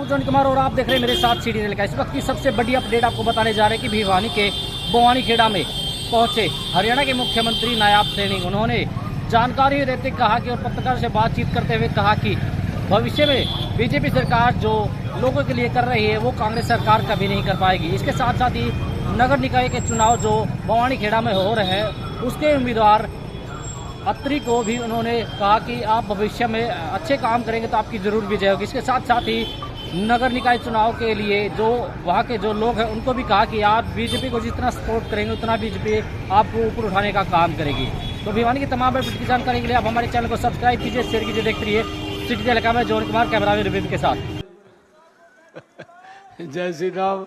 हूं जॉन कुमार और आप देख रहे हैं मेरे साथ सीडी का। इस वक्त की सबसे बड़ी अपडेट आपको बताने जा रहे हैं कि भिवानी के बवानी खेड़ा में पहुंचे हरियाणा के मुख्यमंत्री नायब सैनी। उन्होंने जानकारी देते कहा कि और पत्रकार से बातचीत करते हुए कहा कि भविष्य में बीजेपी सरकार जो लोगों के लिए कर रही है वो कांग्रेस सरकार कभी नहीं कर पाएगी। इसके साथ साथ ही नगर निकाय के चुनाव जो बवानी खेड़ा में हो रहे हैं उसके उम्मीदवार अत्री को भी उन्होंने कहा कि आप भविष्य में अच्छे काम करेंगे तो आपकी जरूर विजय होगी। इसके साथ साथ ही नगर निकाय चुनाव के लिए जो वहाँ के जो लोग हैं उनको भी कहा कि आप बीजेपी को जितना सपोर्ट करेंगे उतना बीजेपी आपको ऊपर उठाने का काम करेगी। तो भिवानी की तमाम अपडेट की जानकारी के लिए आप हमारे चैनल को सब्सक्राइब कीजिए, शेयर कीजिए। देखते रहिए सिटी इलाका में जॉन कुमार कैमरा में रविंद्र के साथ। जय श्री राम।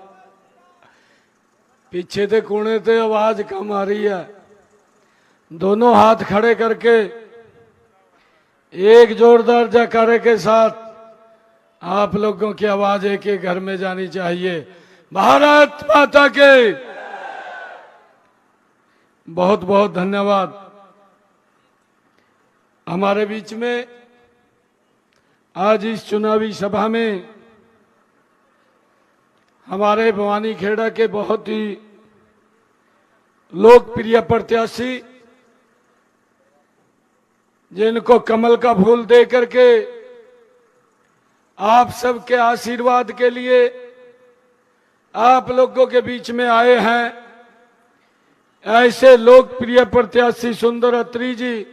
पीछे थे कोने थे आवाज कम आ रही है। दोनों हाथ खड़े करके एक जोरदार जयकारे के साथ आप लोगों की आवाज एक एक घर में जानी चाहिए। भारत माता के बहुत बहुत धन्यवाद। हमारे बीच में आज इस चुनावी सभा में हमारे भवानी खेड़ा के बहुत ही लोकप्रिय प्रत्याशी जिनको कमल का फूल दे करके आप सबके आशीर्वाद के लिए आप लोगों के बीच में आए हैं, ऐसे लोकप्रिय प्रत्याशी सुंदर अत्री जी,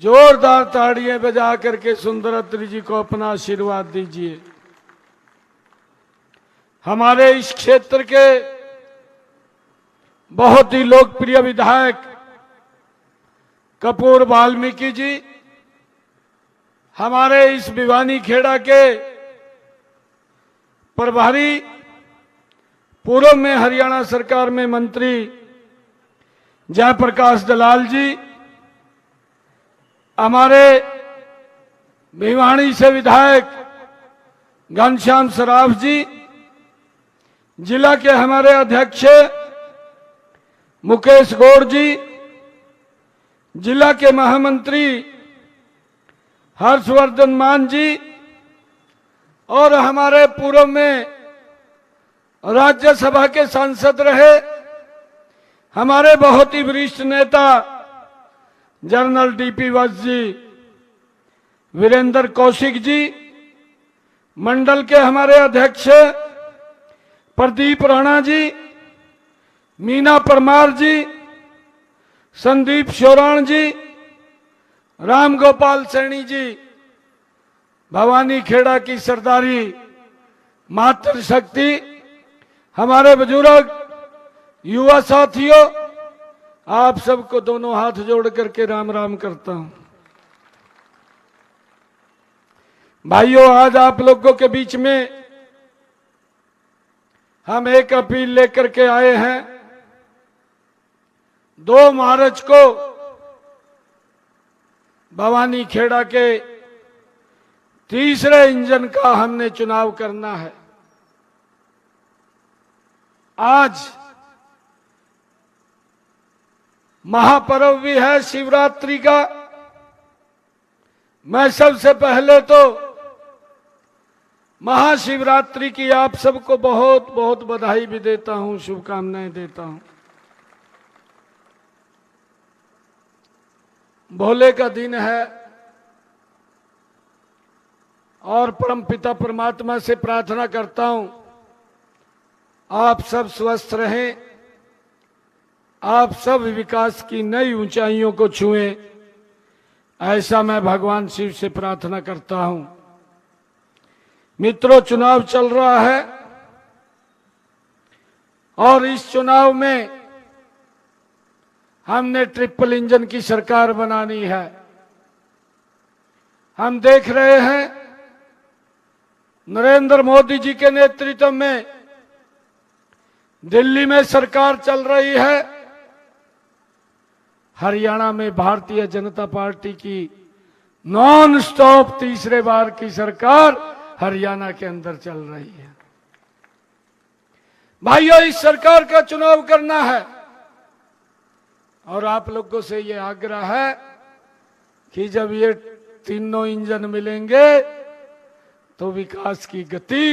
जोरदार ताड़ियां बजा करके सुंदर अत्री जी को अपना आशीर्वाद दीजिए। हमारे इस क्षेत्र के बहुत ही लोकप्रिय विधायक कपूर वाल्मीकि जी, हमारे इस भिवानी खेड़ा के प्रभारी, पूर्व में हरियाणा सरकार में मंत्री जयप्रकाश दलाल जी, हमारे भिवानी से विधायक घनश्याम सराफ जी, जिला के हमारे अध्यक्ष मुकेश गौड़ जी, जिला के महामंत्री हर्षवर्धन मान जी और हमारे पूर्व में राज्यसभा के सांसद रहे हमारे बहुत ही वरिष्ठ नेता जनरल डीपी वत्स जी, वीरेंद्र कौशिक जी, मंडल के हमारे अध्यक्ष प्रदीप राणा जी, मीना परमार जी, संदीप शोराण जी, राम गोपाल सैनी जी, भवानी खेड़ा की सरदारी मातृशक्ति, हमारे बुजुर्ग, युवा साथियों, आप सबको दोनों हाथ जोड़ करके राम राम करता हूं। भाइयों, आज आप लोगों के बीच में हम एक अपील लेकर के आए हैं। 2 मार्च को भवानी खेड़ा के तीसरे इंजन का हमने चुनाव करना है। आज महापर्व भी है शिवरात्रि का। मैं सबसे पहले तो महाशिवरात्रि की आप सबको बहुत बहुत बधाई भी देता हूं, शुभकामनाएं देता हूं। भोले का दिन है और परमपिता परमात्मा से प्रार्थना करता हूं आप सब स्वस्थ रहें, आप सब विकास की नई ऊंचाइयों को छुएं, ऐसा मैं भगवान शिव से प्रार्थना करता हूं। मित्रों, चुनाव चल रहा है और इस चुनाव में हमने ट्रिपल इंजन की सरकार बनानी है। हम देख रहे हैं नरेंद्र मोदी जी के नेतृत्व में दिल्ली में सरकार चल रही है, हरियाणा में भारतीय जनता पार्टी की नॉन स्टॉप तीसरे बार की सरकार हरियाणा के अंदर चल रही है। भाइयों, इस सरकार का चुनाव करना है और आप लोगों से ये आग्रह है कि जब ये तीनों इंजन मिलेंगे तो विकास की गति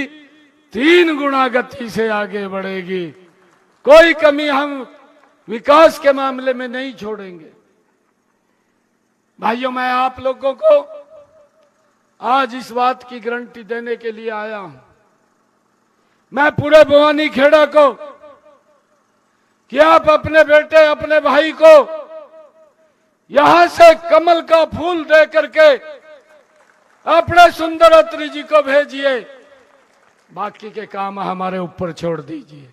3 गुना गति से आगे बढ़ेगी। कोई कमी हम विकास के मामले में नहीं छोड़ेंगे। भाइयों, मैं आप लोगों को आज इस बात की गारंटी देने के लिए आया हूं। मैं पूरे भवानी खेड़ा को कि आप अपने बेटे अपने भाई को यहां से कमल का फूल दे करके अपने सुंदर अत्री जी को भेजिए, बाकी के काम हमारे ऊपर छोड़ दीजिए।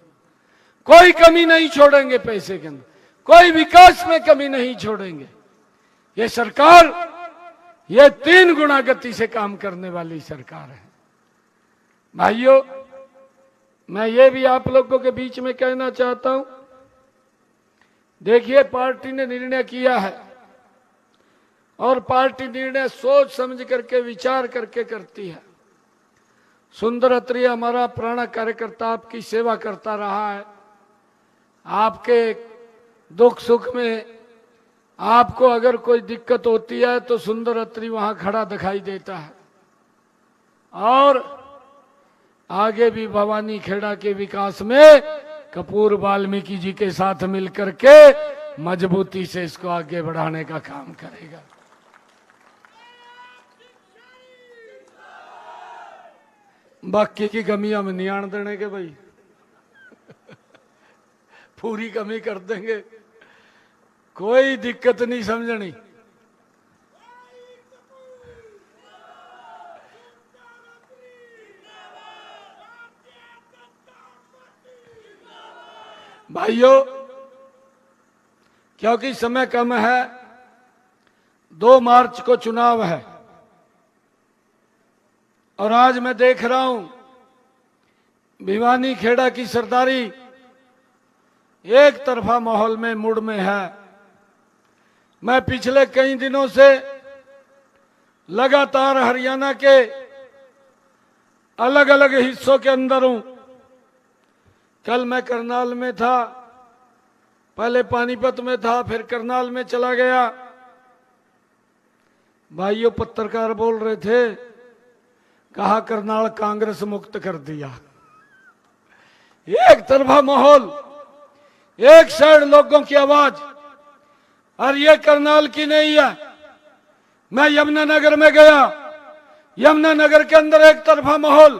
कोई कमी नहीं छोड़ेंगे पैसे के अंदर, कोई विकास में कमी नहीं छोड़ेंगे। ये सरकार ये 3 गुना गति से काम करने वाली सरकार है। भाइयों, मैं ये भी आप लोगों के बीच में कहना चाहता हूं, देखिए पार्टी ने निर्णय किया है और पार्टी निर्णय सोच समझ करके विचार करके करती है। सुंदर अत्री हमारा पुराना कार्यकर्ता आपकी सेवा करता रहा है। आपके दुख सुख में आपको अगर कोई दिक्कत होती है तो सुंदर अत्री वहां खड़ा दिखाई देता है। और आगे भी भवानी खेड़ा के विकास में कपूर वाल्मीकि जी के साथ मिलकर के मजबूती से इसको आगे बढ़ाने का काम करेगा। बाकी की कमियां में नहीं आने देने के भाई, पूरी कमी कर देंगे, कोई दिक्कत नहीं समझनी। भाइयों, क्योंकि समय कम है, 2 मार्च को चुनाव है और आज मैं देख रहा हूं भिवानी खेड़ा की सरदारी एक तरफा माहौल में मुड़ में है। मैं पिछले कई दिनों से लगातार हरियाणा के अलग अलग हिस्सों के अंदर हूं। कल मैं करनाल में था, पहले पानीपत में था, फिर करनाल में चला गया। भाइयों, पत्रकार बोल रहे थे, कहा करनाल कांग्रेस मुक्त कर दिया। एक तरफा माहौल, एक साइड लोगों की आवाज, और ये करनाल की नहीं है। मैं यमुनानगर में गया, यमुनानगर के अंदर एक तरफा माहौल,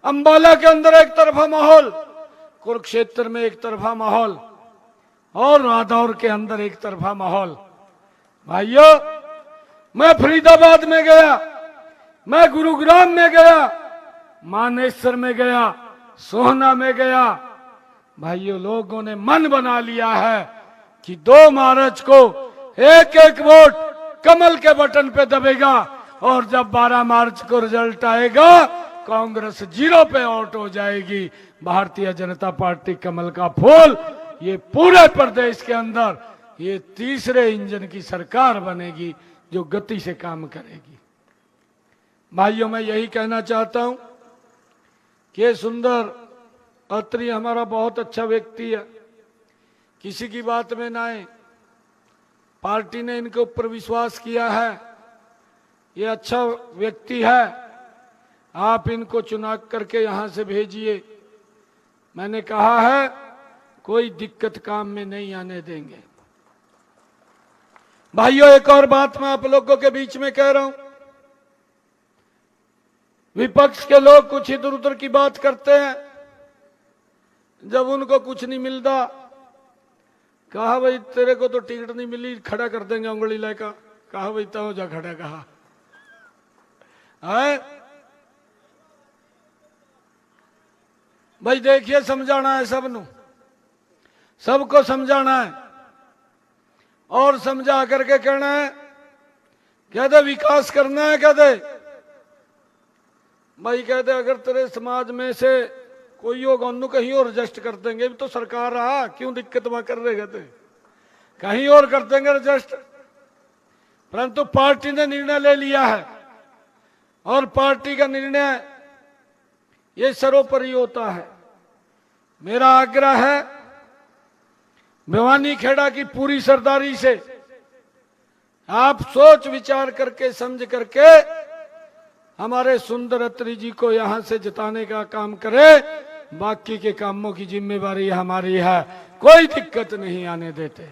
अंबाला के अंदर एक तरफा माहौल, कुरुक्षेत्र में एक तरफा माहौल और रादौर के अंदर एक तरफा माहौल। भाइयों, मैं फरीदाबाद में गया, मैं गुरुग्राम में गया, मानेसर में गया, सोहना में गया। भाइयों, लोगों ने मन बना लिया है कि 2 मार्च को एक एक वोट कमल के बटन पे दबेगा और जब 12 मार्च को रिजल्ट आएगा कांग्रेस 0 पे आउट हो जाएगी। भारतीय जनता पार्टी कमल का फूल ये पूरे प्रदेश के अंदर ये तीसरे इंजन की सरकार बनेगी जो गति से काम करेगी। भाइयों, मैं यही कहना चाहता हूं कि सुंदर अत्री हमारा बहुत अच्छा व्यक्ति है, किसी की बात में ना आए। पार्टी ने इनके ऊपर विश्वास किया है, ये अच्छा व्यक्ति है, आप इनको चुनाव करके यहां से भेजिए। मैंने कहा है कोई दिक्कत काम में नहीं आने देंगे। भाइयों, एक और बात मैं आप लोगों के बीच में कह रहा हूं, विपक्ष के लोग कुछ इधर उधर की बात करते हैं, जब उनको कुछ नहीं मिलता कहा भाई तेरे को तो टिकट नहीं मिली, खड़ा कर देंगे उंगली लेकर। कहा भाई तो जा खड़ा, कहा है भाई। देखिए, समझाना है सबनु, सबको समझाना है और समझा करके कहना है, कहते विकास करना है, कहते भाई, कहते अगर तेरे समाज में से कोई होगा उन्होंने कहीं और रजिस्ट कर देंगे, तो सरकार रहा क्यों दिक्कत वहां कर रहे, कहते कहीं और कर देंगे रजिस्ट। परंतु पार्टी ने निर्णय ले लिया है और पार्टी का निर्णय ये सर्वोपरि होता है। मेरा आग्रह है भिवानी खेड़ा की पूरी सरदारी से आप सोच विचार करके समझ करके हमारे सुंदर अत्री जी को यहां से जिताने का काम करे, बाकी के कामों की जिम्मेवारी हमारी है, कोई दिक्कत नहीं आने देते।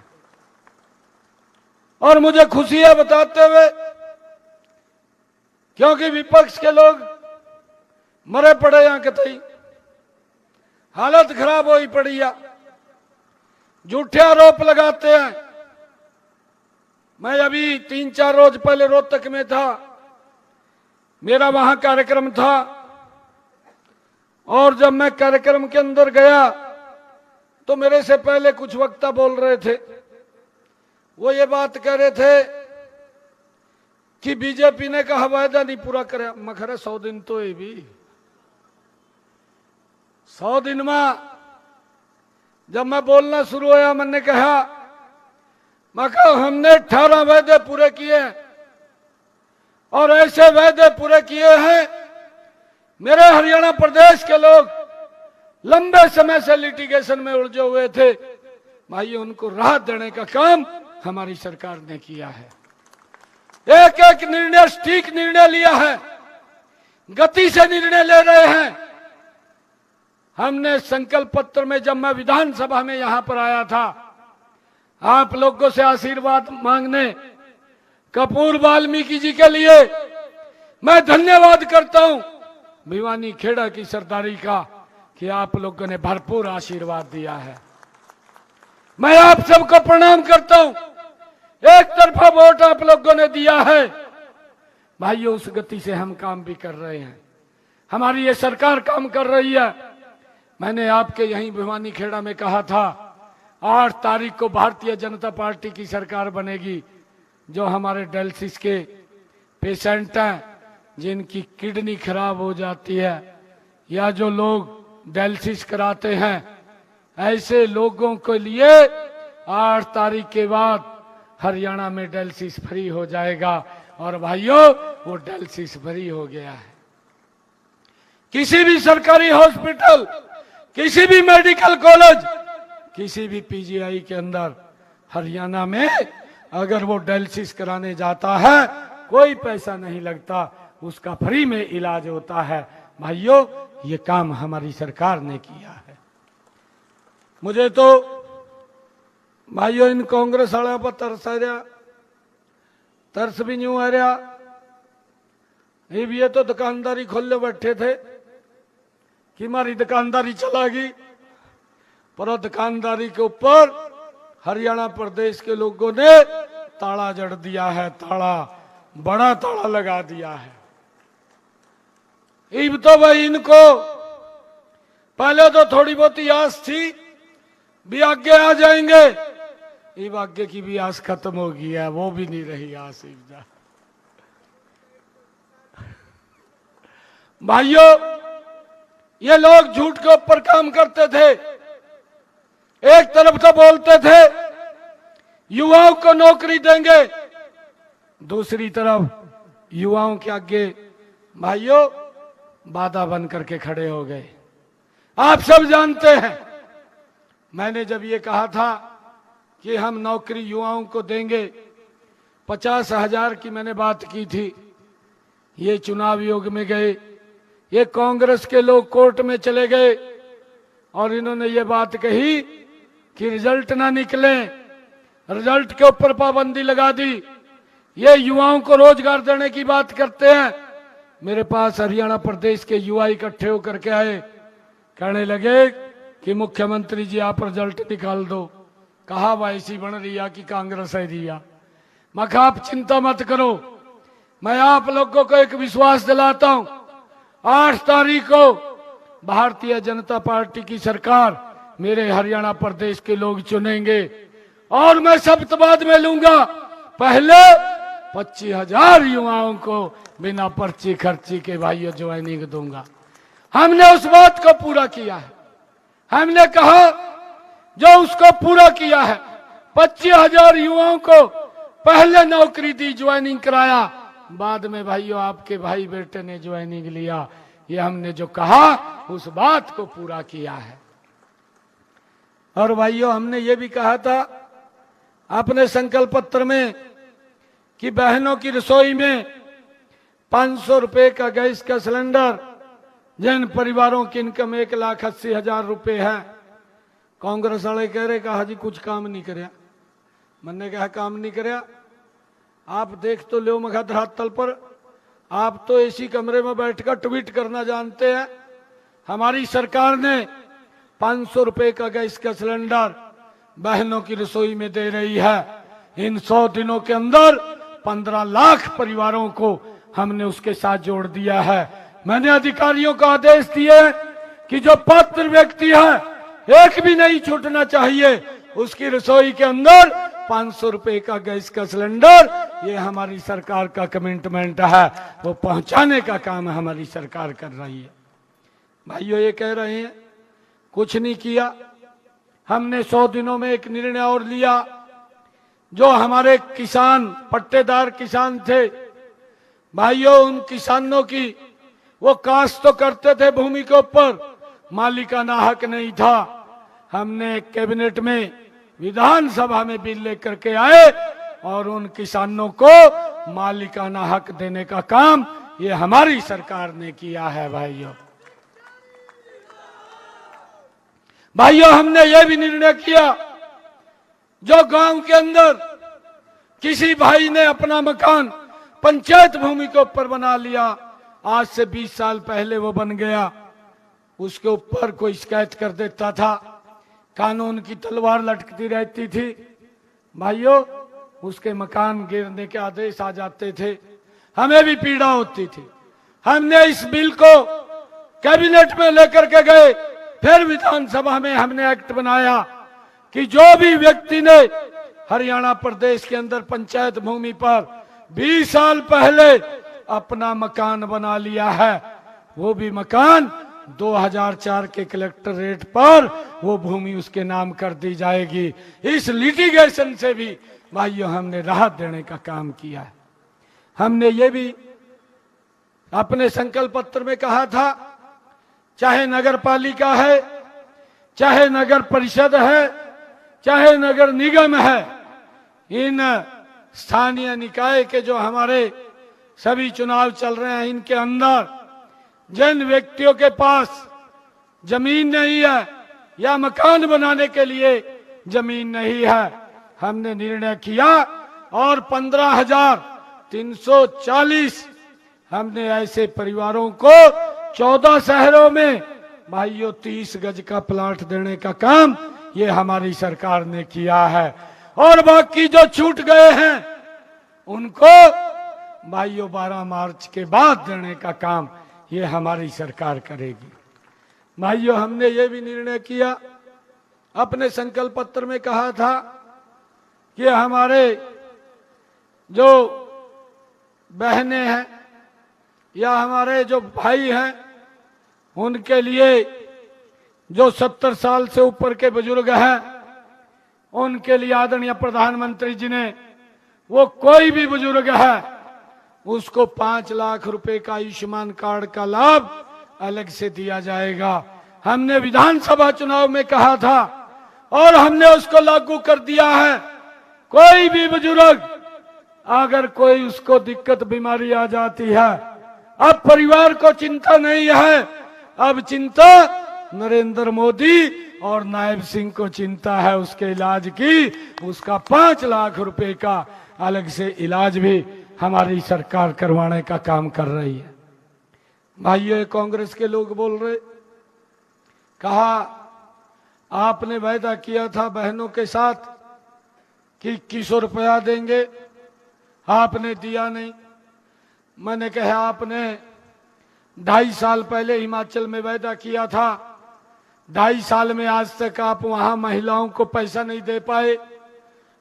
और मुझे खुशी है बताते हुए, क्योंकि विपक्ष के लोग मरे पड़े यहां कतई, हालत खराब हो ही पड़ी है, झूठे आरोप लगाते हैं। मैं अभी 3-4 रोज पहले रोहतक में था, मेरा वहां कार्यक्रम था, और जब मैं कार्यक्रम के अंदर गया तो मेरे से पहले कुछ वक्ता बोल रहे थे। वो ये बात कह रहे थे कि बीजेपी ने कहा वायदा नहीं पूरा करे। मैं खरे 100 दिन तो ये भी 100 दिन में जब मैं बोलना शुरू हुआ, मैंने कहा हमने 18 वायदे पूरे किए और ऐसे वायदे पूरे किए हैं, मेरे हरियाणा प्रदेश के लोग लंबे समय से लिटिगेशन में उलझे हुए थे, भाई उनको राहत देने का काम हमारी सरकार ने किया है। एक एक निर्णय ठीक निर्णय लिया है, गति से निर्णय ले रहे हैं। हमने संकल्प पत्र में, जब मैं विधानसभा में यहां पर आया था आप लोगों से आशीर्वाद मांगने, कपूर वाल्मीकि जी के लिए मैं धन्यवाद करता हूं भिवानी खेड़ा की सरदारी का, कि आप लोगों ने भरपूर आशीर्वाद दिया है। मैं आप सबको प्रणाम करता हूं, एक तरफा वोट आप लोगों ने दिया है। भाइयों, उस गति से हम काम भी कर रहे हैं, हमारी ये सरकार काम कर रही है। मैंने आपके यहीं भिवानी खेड़ा में कहा था 8 तारीख को भारतीय जनता पार्टी की सरकार बनेगी। जो हमारे डायलिसिस के पेशेंट हैं, जिनकी किडनी खराब हो जाती है, या जो लोग डायलिसिस कराते हैं, ऐसे लोगों के लिए 8 तारीख के बाद हरियाणा में डायलिसिस फ्री हो जाएगा। और भाइयों, वो डायलिसिस फ्री हो गया है। किसी भी सरकारी हॉस्पिटल, किसी भी मेडिकल कॉलेज, किसी भी पीजीआई के अंदर हरियाणा में अगर वो डायलिसिस कराने जाता है, कोई पैसा नहीं लगता, उसका फ्री में इलाज होता है। भाइयों, ये काम हमारी सरकार ने किया है। मुझे तो भाइयों इन कांग्रेस वाले पर तरस आ रहा, तरस भी न्यू आ रहा। ये तो दुकानदारी खोले बैठे थे कि हमारी दुकानदारी चला गई, पर दुकानदारी के ऊपर हरियाणा प्रदेश के लोगों ने ताला जड़ दिया है, ताला, बड़ा ताला लगा दिया है। इब तो भाई इनको पहले तो थोड़ी बहुत आस थी भी आगे आ जाएंगे, इब आगे की भी आस खत्म हो गई है, वो भी नहीं रही आस। भाइयों, ये लोग झूठ के ऊपर काम करते थे। एक तरफ तो बोलते थे युवाओं को नौकरी देंगे, दूसरी तरफ युवाओं के आगे भाइयों बाधा बन करके खड़े हो गए। आप सब जानते हैं, मैंने जब ये कहा था कि हम नौकरी युवाओं को देंगे, 50,000 की मैंने बात की थी, ये चुनाव योग में गए, ये कांग्रेस के लोग कोर्ट में चले गए और इन्होंने ये बात कही कि रिजल्ट ना निकले, रिजल्ट के ऊपर पाबंदी लगा दी। ये युवाओं को रोजगार देने की बात करते हैं। मेरे पास हरियाणा प्रदेश के युवा इकट्ठे होकर के आए, कहने लगे कि मुख्यमंत्री जी आप रिजल्ट निकाल दो। कहा वायसी बन रिया कि कांग्रेस है रिया। मैं कहा आप चिंता मत करो, मैं आप लोगों को एक विश्वास दिलाता हूं, 8 तारीख को भारतीय जनता पार्टी की सरकार मेरे हरियाणा प्रदेश के लोग चुनेंगे और मैं शपथवाद में लूंगा, पहले 25,000 युवाओं को बिना पर्ची खर्ची के भाइयों ज्वाइनिंग दूंगा। हमने उस बात को पूरा किया है। हमने कहा जो उसको पूरा किया है, 25,000 युवाओं को पहले नौकरी दी, ज्वाइनिंग कराया, बाद में भाइयों आपके भाई बेटे ने ज्वाइनिंग लिया। ये हमने जो कहा उस बात को पूरा किया है। और भाइयों, हमने ये भी कहा था अपने संकल्प पत्र में कि बहनों की रसोई में 500 रुपए का गैस का सिलेंडर, जिन परिवारों की इनकम 1,80,000 रुपए है। कांग्रेस वाले कह रहे कहा जी कुछ काम नहीं कराया। मैंने कहा काम नहीं कराया, आप देख तो लो मखा धरातल पर, आप तो एसी कमरे में बैठकर ट्वीट करना जानते हैं। हमारी सरकार ने 500 रुपए का गैस का सिलेंडर बहनों की रसोई में दे रही है। इन 100 दिनों के अंदर 15 लाख परिवारों को हमने उसके साथ जोड़ दिया है। मैंने अधिकारियों को आदेश दिए कि जो पात्र व्यक्ति है एक भी नहीं छूटना चाहिए, उसकी रसोई के अंदर 500 रुपए का गैस का सिलेंडर, ये हमारी सरकार का कमिटमेंट है, वो पहुंचाने का काम हमारी सरकार कर रही है। भाइयों ये कह रहे हैं कुछ नहीं किया, हमने 100 दिनों में एक निर्णय और लिया। जो हमारे किसान पट्टेदार किसान थे भाइयों, उन किसानों की वो काश्त तो करते थे भूमि के ऊपर, मालिकाना हक नहीं था। हमने कैबिनेट में विधानसभा में बिल लेकर के आए और उन किसानों को मालिकाना हक देने का काम ये हमारी सरकार ने किया है। भाइयों हमने ये भी निर्णय किया, जो गांव के अंदर किसी भाई ने अपना मकान पंचायत भूमि के ऊपर बना लिया, आज से 20 साल पहले वो बन गया, उसके ऊपर कोई शिकायत कर देता था, कानून की तलवार लटकती रहती थी। भाइयों उसके मकान गिरने के आदेश आ जाते थे, हमें भी पीड़ा होती थी। हमने इस बिल को कैबिनेट में लेकर के गए, फिर विधानसभा में हमने एक्ट बनाया कि जो भी व्यक्ति ने हरियाणा प्रदेश के अंदर पंचायत भूमि पर 20 साल पहले अपना मकान बना लिया है, वो भी मकान 2004 के कलेक्टर रेट पर वो भूमि उसके नाम कर दी जाएगी। इस लिटिगेशन से भी भाइयों हमने राहत देने का काम किया है। हमने ये भी अपने संकल्प पत्र में कहा था, चाहे नगर पालिका है, चाहे नगर परिषद है, चाहे नगर निगम है, इन स्थानीय निकाय के जो हमारे सभी चुनाव चल रहे हैं, इनके अंदर जिन व्यक्तियों के पास जमीन नहीं है या मकान बनाने के लिए जमीन नहीं है, हमने निर्णय किया और 15,340 हमने ऐसे परिवारों को 14 शहरों में भाइयों 30 गज का प्लाट देने का काम ये हमारी सरकार ने किया है। और बाकी जो छूट गए हैं उनको भाइयों 12 मार्च के बाद देने का काम ये हमारी सरकार करेगी। भाइयों हमने ये भी निर्णय किया, अपने संकल्प पत्र में कहा था कि हमारे जो बहनें हैं या हमारे जो भाई हैं, उनके लिए जो 70 साल से ऊपर के बुजुर्ग हैं, उनके लिए आदरणीय प्रधानमंत्री जी ने वो कोई भी बुजुर्ग है उसको 5 लाख रुपए का आयुष्मान कार्ड का लाभ अलग से दिया जाएगा। हमने विधानसभा चुनाव में कहा था और हमने उसको लागू कर दिया है। कोई भी बुजुर्ग अगर कोई उसको दिक्कत बीमारी आ जाती है, अब परिवार को चिंता नहीं है, अब चिंता नरेंद्र मोदी और नायब सिंह को चिंता है उसके इलाज की। उसका 5 लाख रुपए का अलग से इलाज भी हमारी सरकार करवाने का काम कर रही है। भाइयों कांग्रेस के लोग बोल रहे, कहा आपने वायदा किया था बहनों के साथ कि 2100 रुपया देंगे, आपने दिया नहीं। मैंने कहा आपने 2.5 साल पहले हिमाचल में वायदा किया था, 2.5 साल में आज तक आप वहां महिलाओं को पैसा नहीं दे पाए।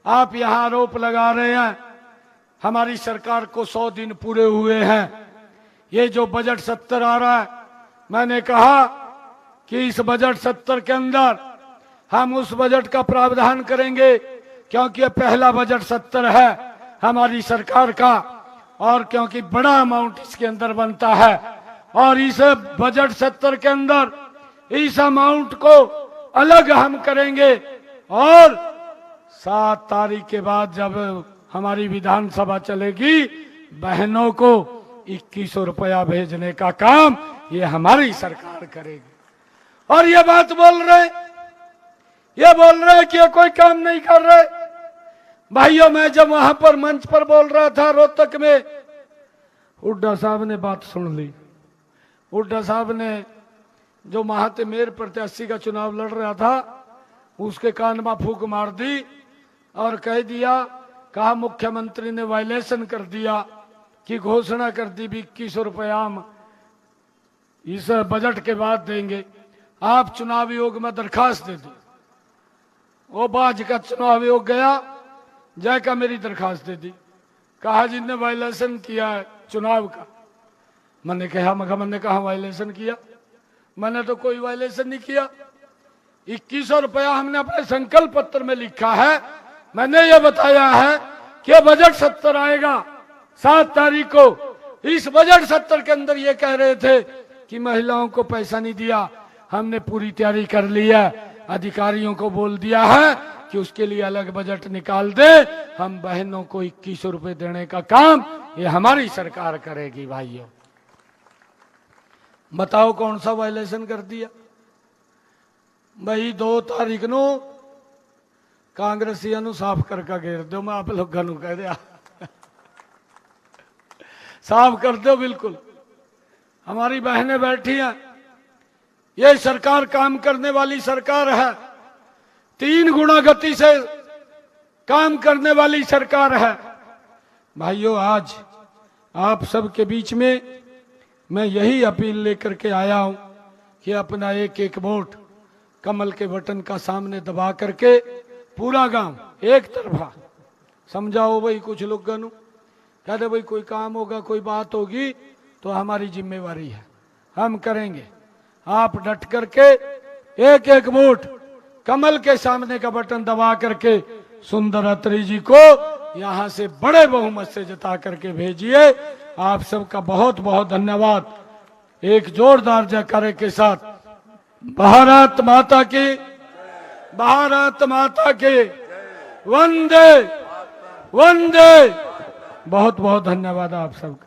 आप यहां आरोप लगा रहे हैं हमारी सरकार को 100 दिन पूरे हुए हैं। ये जो बजट 70 आ रहा है, मैंने कहा कि इस बजट 70 के अंदर हम उस बजट का प्रावधान करेंगे, क्योंकि ये पहला बजट 70 है हमारी सरकार का, और क्योंकि बड़ा अमाउंट इसके अंदर बनता है। और इस बजट 70 के अंदर इस अमाउंट को अलग हम करेंगे और 7 तारीख के बाद जब हमारी विधानसभा चलेगी, बहनों को 2100 रुपया भेजने का काम ये हमारी सरकार करेगी। और ये बात बोल रहे कि ये कोई काम नहीं कर रहे। भाइयों, मैं जब वहां पर मंच पर बोल रहा था रोहतक में, हुड्डा साहब ने बात सुन ली। हुड्डा साहब ने जो महाते मेयर प्रत्याशी का चुनाव लड़ रहा था उसके कान में फूंक मार दी और कह दिया, कहा मुख्यमंत्री ने वायलेशन कर दिया कि घोषणा कर दी भी 2100 रुपया हम इस बजट के बाद देंगे, आप चुनाव आयोग में दरखास्त दे दो। वो बाज का चुनाव आयोग गया, जाकर मेरी दरखास्त दे दी, कहा जिनने वायलेशन किया है चुनाव का। मैंने कहा वायलेशन किया? मैंने तो कोई वायलेशन नहीं किया। 2100 रुपया हमने अपने संकल्प पत्र में लिखा है। मैंने ये बताया है कि बजट सत्र आएगा 7 तारीख को। इस बजट सत्र के अंदर ये कह रहे थे कि महिलाओं को पैसा नहीं दिया, हमने पूरी तैयारी कर ली है, अधिकारियों को बोल दिया है कि उसके लिए अलग बजट निकाल दे, हम बहनों को 2100 रुपए देने का काम ये हमारी सरकार करेगी। भाइयों बताओ कौन सा वायलेशन कर दिया? भाई 2 तारीख नो कांग्रेसियों नु साफ करके घेर दो। मैं आप लोगों को कह दिया साफ कर दो। बिल्कुल हमारी बहनें बैठी हैं, ये सरकार काम करने वाली सरकार है, 3 गुना गति से काम करने वाली सरकार है। भाइयों आज आप सबके बीच में मैं यही अपील लेकर के आया हूं कि अपना एक एक वोट कमल के बटन का सामने दबा करके पूरा गांव एक तरफा समझाओ। भाई कुछ लोग कहते भाई कोई काम होगा, कोई बात होगी तो हमारी जिम्मेवारी है, हम करेंगे। आप डट करके एक एक वोट कमल के सामने का बटन दबा करके सुंदर अत्री जी को यहां से बड़े बहुमत से जिता करके भेजिए। आप सबका बहुत बहुत धन्यवाद। एक जोरदार जयकारे के साथ भारत माता की, भारत माता की, वंदे वंदे। बहुत बहुत धन्यवाद आप सबका।